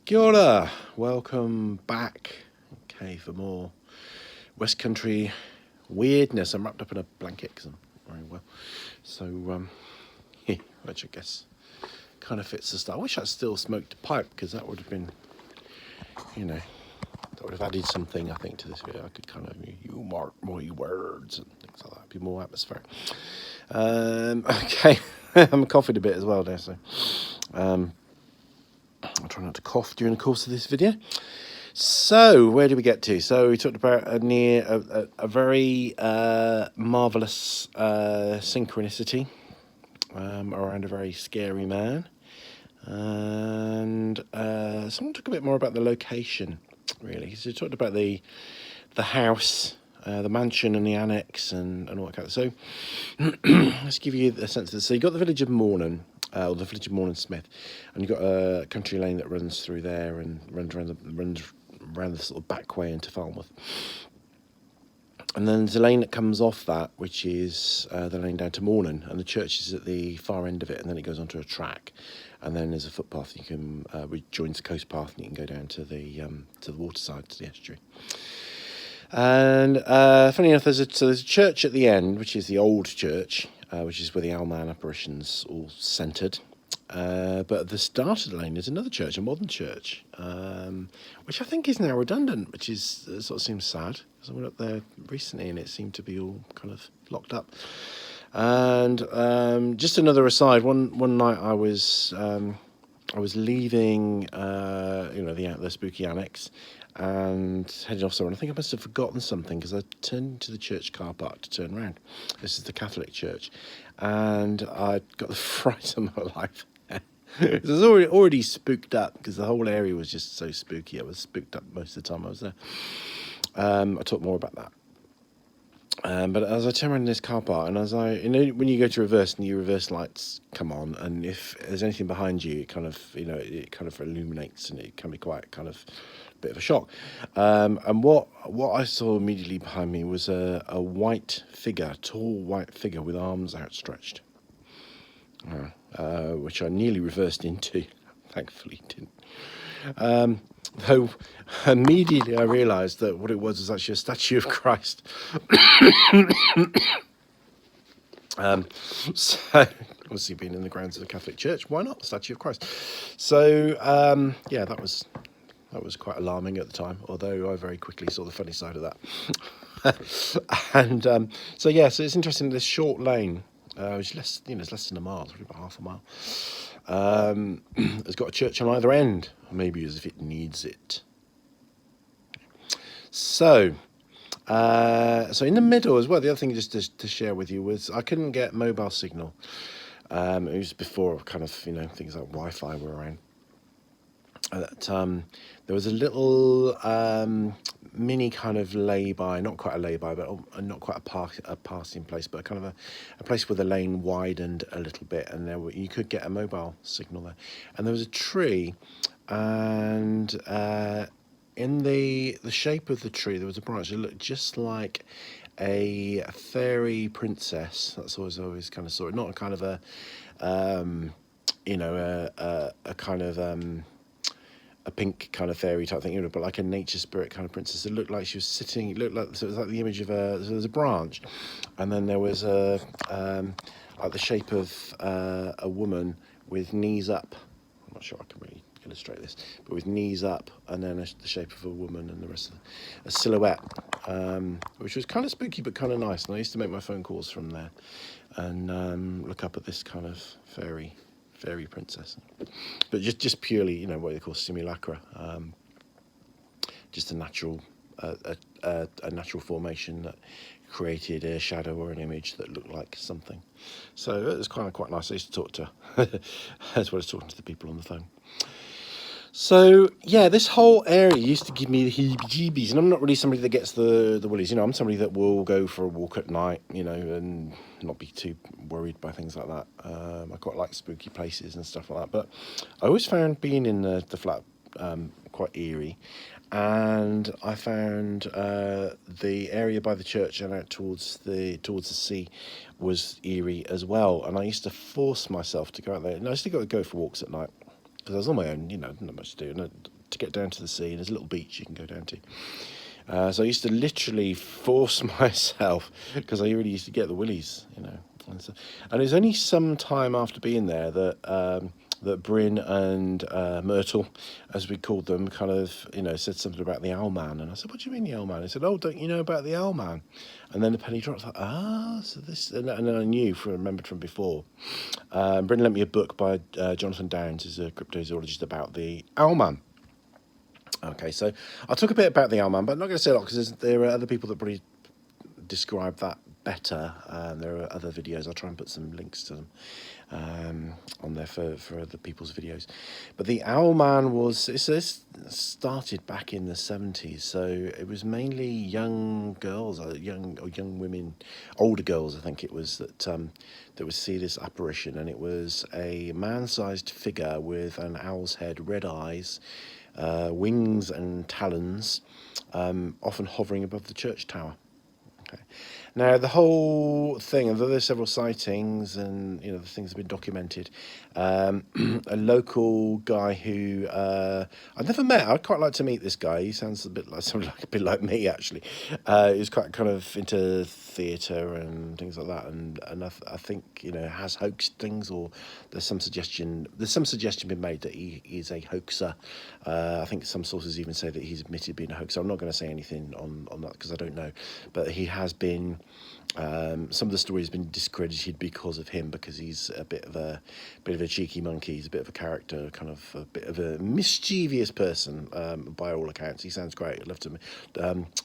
Kia ora, welcome back. Okay, for more West Country weirdness. I'm wrapped up in a blanket because I'm wearing well. So, which I guess kind of fits the style. I wish I'd still smoked a pipe because that would have been, that would have added something, I think, to this video. I could kind of use more words and things like that. Be more atmospheric. Okay, I'm coughing a bit as well there, so I'll try not to cough during the course of this video. So, where did we get to? So, we talked about a very marvellous synchronicity around a very scary man. And someone talked a bit more about the location, really. So, we talked about the house, the mansion and the annex and all that kind of. So, let's give you a sense of this. So, you've got the village of Mornan. Or the village of Mornan Smith, and you've got a country lane that runs through there and runs around the sort of back way into Falmouth. And then there's a lane that comes off that, which is the lane down to Mornan, and the church is at the far end of it, and then it goes onto a track, and then there's a footpath you can which joins the coast path, and you can go down to the waterside, to the estuary. And funny enough, there's a church at the end, which is the old church, which is where the OwlMan apparitions all centred. But at the start of the lane is another church, a modern church, which I think is now redundant, which is sort of seems sad. Because I went up there recently and it seemed to be all kind of locked up. And just another aside, one night I was leaving, the spooky annex, and headed off somewhere. I think I must have forgotten something because I turned into the church car park to turn around. This is the Catholic church, and I got the fright of my life. It was already spooked up because the whole area was just so spooky. I was spooked up most of the time I was there. I'll talk more about that. But as I turn around in this car park, and as when you go to reverse and your reverse lights come on, and if there's anything behind you, it kind of illuminates, and it can be quite kind of a bit of a shock. And what I saw immediately behind me was a tall white figure with arms outstretched, which I nearly reversed into. Thankfully, didn't. Though immediately I realised that what it was actually a statue of Christ. So obviously being in the grounds of the Catholic Church, why not? Statue of Christ. So that was quite alarming at the time, although I very quickly saw the funny side of that. And so it's interesting, this short lane, which is less than a mile, probably about half a mile, has got a church on either end, maybe as if it needs it. So in the middle as well, the other thing just to share with you was I couldn't get mobile signal. It was before kind of things like Wi-Fi were around. There was a little mini kind of lay-by, not quite a lay-by, but not quite a passing place, but kind of a place where the lane widened a little bit, and you could get a mobile signal there. And there was a tree, and in the shape of the tree, there was a branch that looked just like a fairy princess. That's always kind of saw it. Not a kind of a kind of a pink kind of fairy type thing, but like a nature spirit kind of princess. It looked like she was sitting. It looked like, so it was like the image of so there was a branch, and then there was like the shape of a woman with knees up. I'm not sure I can really illustrate this, but with knees up, and then the shape of a woman, and the rest of a silhouette, which was kind of spooky but kind of nice. And I used to make my phone calls from there and look up at this kind of fairy princess, but just purely what they call simulacra, just a natural formation that created a shadow or an image that looked like something. So it was kind of quite nice. I used to talk to as well as talking to the people on the phone. So this whole area used to give me the heebie-jeebies, and I'm not really somebody that gets the willies. I'm somebody that will go for a walk at night, and not be too worried by things like that. I quite like spooky places and stuff like that, but I always found being in the flat quite eerie, and I found the area by the church and out towards the sea was eerie as well. And I used to force myself to go out there, and I used to go for walks at night. Because I was on my own, not much to do, and to get down to the sea. And there's a little beach you can go down to. So I used to literally force myself, because I really used to get the willies, you know. And it was only some time after being there that that Bryn and Myrtle, as we called them, kind of, you know, said something about the OwlMan. And I said, what do you mean the OwlMan? He said, oh, don't you know about the OwlMan? And then the penny dropped. I thought, so this, and then I remembered from before. Bryn lent me a book by Jonathan Downes, who's a cryptozoologist, about the OwlMan. Okay, so I'll talk a bit about the OwlMan, but I'm not going to say a lot because there are other people that probably describe that better. There are other videos. I'll try and put some links to them on there for other people's videos. But the OwlMan it started back in the 70s, so it was mainly young girls, young women, older girls, I think it was, that would see this apparition, and it was a man-sized figure with an owl's head, red eyes, wings and talons, often hovering above the church tower. Okay. Now, the whole thing, although there's several sightings and, you know, the things have been documented, a local guy who I've never met. I'd quite like to meet this guy. He sounds a bit like me, actually. He's quite kind of into theatre and things like that, and I think, you know, has hoaxed things, or there's some suggestion been made that he is a hoaxer. I think some sources even say that he's admitted being a hoaxer. I'm not going to say anything on that because I don't know, but he has been. Some of the stories have been discredited because of him, because he's a bit of a cheeky monkey. He's a bit of a character, kind of a bit of a mischievous person, by all accounts. He sounds great. I'd love to.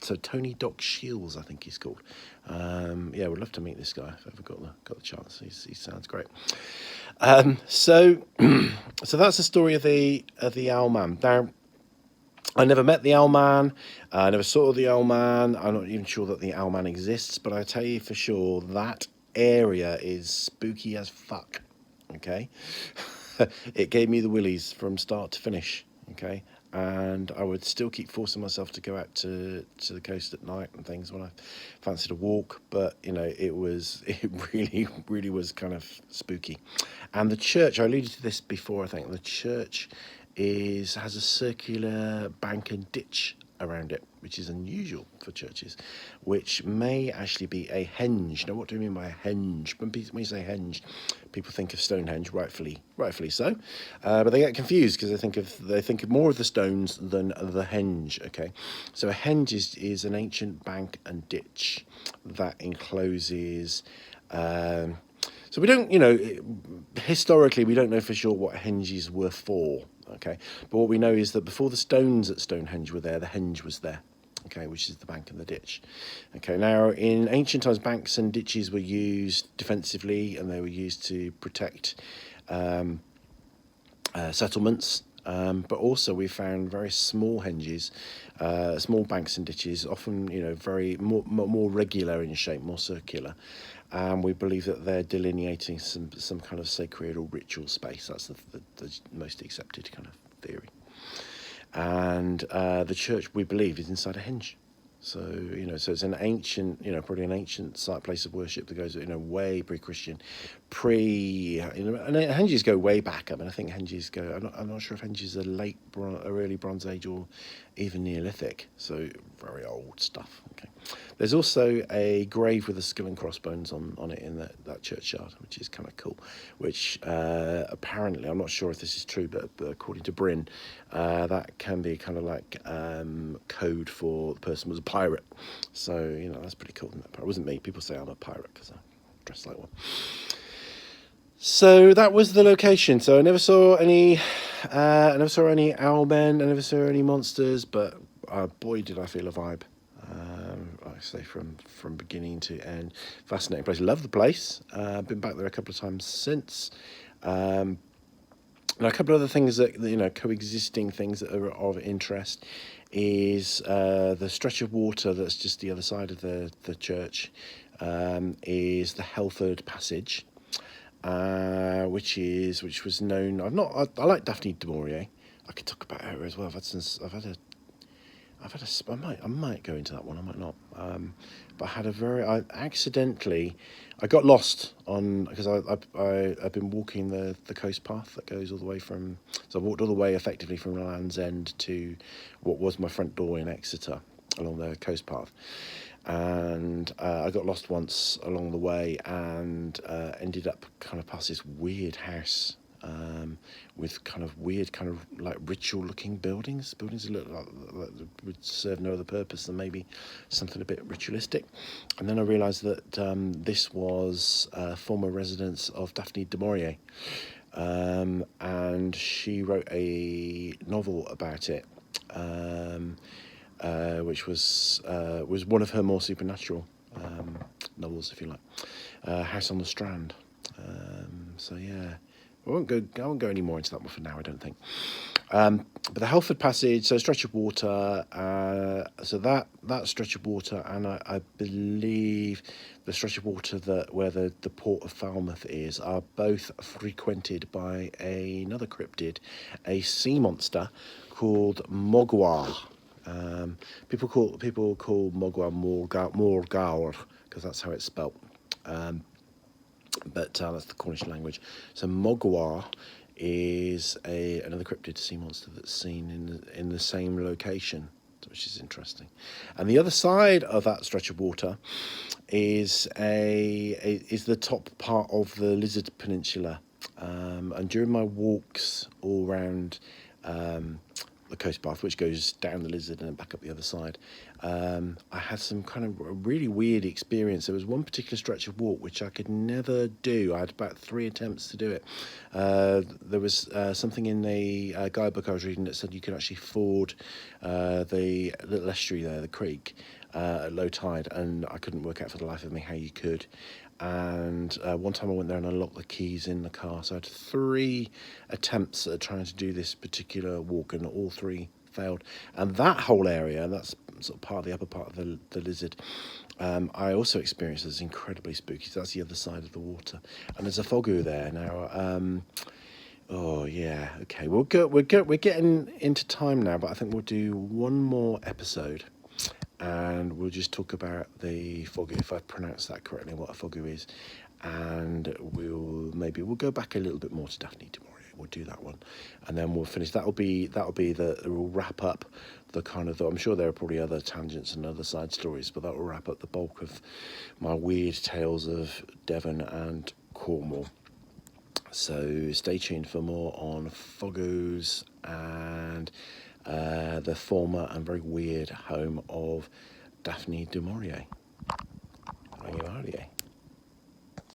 So Tony Doc Shields, I think he's called. Yeah, would love to meet this guy if I ever got the chance. He sounds great. So that's the story of the OwlMan. Now, I never met the OwlMan. I never saw the OwlMan. I'm not even sure that the OwlMan exists, but I tell you for sure that area is spooky as fuck. Okay, it gave me the willies from start to finish. Okay, and I would still keep forcing myself to go out to the coast at night and things when I fancied a walk, but you know, it really was kind of spooky. And the church, I alluded to this before, I think the church has a circular bank and ditch around it, which is unusual for churches, which may actually be a henge. Now, what do we mean by a henge? When you say henge, people think of Stonehenge, rightfully so, but they get confused because they think of more of the stones than the henge. Okay, so a henge is an ancient bank and ditch that encloses. So we don't, you know, historically we don't know for sure what henges were for. Okay, but what we know is that before the stones at Stonehenge were there, the henge was there. Okay, which is the bank and the ditch. Okay, now in ancient times, banks and ditches were used defensively, and they were used to protect settlements. But also we found very small henges, small banks and ditches, often, you know, very more regular in shape, more circular. And we believe that they're delineating some kind of sacred or ritual space. That's the most accepted kind of theory. And the church, we believe, is inside a henge. So, you know, so it's an ancient, you know, probably an ancient place of worship that goes, you know, way pre-Christian, you know, and henges go way back. I mean, I think henges go, I'm not sure if henges are early Bronze Age or even Neolithic, so very old stuff. Okay. There's also a grave with a skull and crossbones on it in that churchyard, which is kind of cool, which apparently, I'm not sure if this is true, but according to Bryn, that can be kind of like code for the person was a pirate. So, you know, that's pretty cool. It wasn't me. People say I'm a pirate because I dress like one. So that was the location. So I never saw any OwlMen, I never saw any monsters, but boy, did I feel a vibe. Like I say, from beginning to end, fascinating place. Love the place. Been back there a couple of times since. And a couple of other things that, you know, coexisting things that are of interest is the stretch of water that's just the other side of the church is the Helford Passage, which was known. I like Daphne du Maurier. I could talk about her as well. I've had I might go into that one. I might not. But I had I got lost on because I've been walking the coast path that goes all the way from. So I walked all the way effectively from Land's End to what was my front door in Exeter along the coast path, and I got lost once along the way and ended up kind of past this weird house. With kind of weird, kind of like ritual-looking buildings that look like would serve no other purpose than maybe something a bit ritualistic. And then I realised that this was a former residence of Daphne du Maurier, and she wrote a novel about it, which was one of her more supernatural novels, if you like, House on the Strand. So yeah. I won't go any more into that one for now, I don't think. But the Helford Passage, so stretch of water, so that stretch of water, and I believe the stretch of water where the port of Falmouth is, are both frequented by another cryptid, a sea monster called Mogwai. People call Mogwai Morgaur because that's how it's spelt. But that's the Cornish language. So Mogwai is another cryptid sea monster that's seen in the same location, which is interesting. And the other side of that stretch of water is the top part of the Lizard Peninsula. And during my walks all around the coast path, which goes down the Lizard and back up the other side, I had some kind of really weird experience. There was one particular stretch of walk which I could never do. I had about 3 attempts to do it. There was something in the guidebook I was reading that said you could actually ford the little estuary there, the creek, at low tide, and I couldn't work out for the life of me how you could. And one time I went there and I locked the keys in the car, so I had 3 attempts at trying to do this particular walk, and all 3 failed. And that whole area, that's sort of part of the upper part of the Lizard, I also experienced as incredibly spooky. So that's the other side of the water, and there's a fogoo there now. Oh yeah, okay. We're getting into time now, but I think we'll do one more episode, and we'll just talk about the fogoo, if I've pronounced that correctly, what a fogoo is, and we'll go back a little bit more to Daphne du Maurier. We'll do that one, and then we'll finish. We'll wrap up the kind of. I'm sure there are probably other tangents and other side stories, but that will wrap up the bulk of my weird tales of Devon and Cornwall. So stay tuned for more on fogoos and the former and very weird home of Daphne du Maurier. Rangimarie.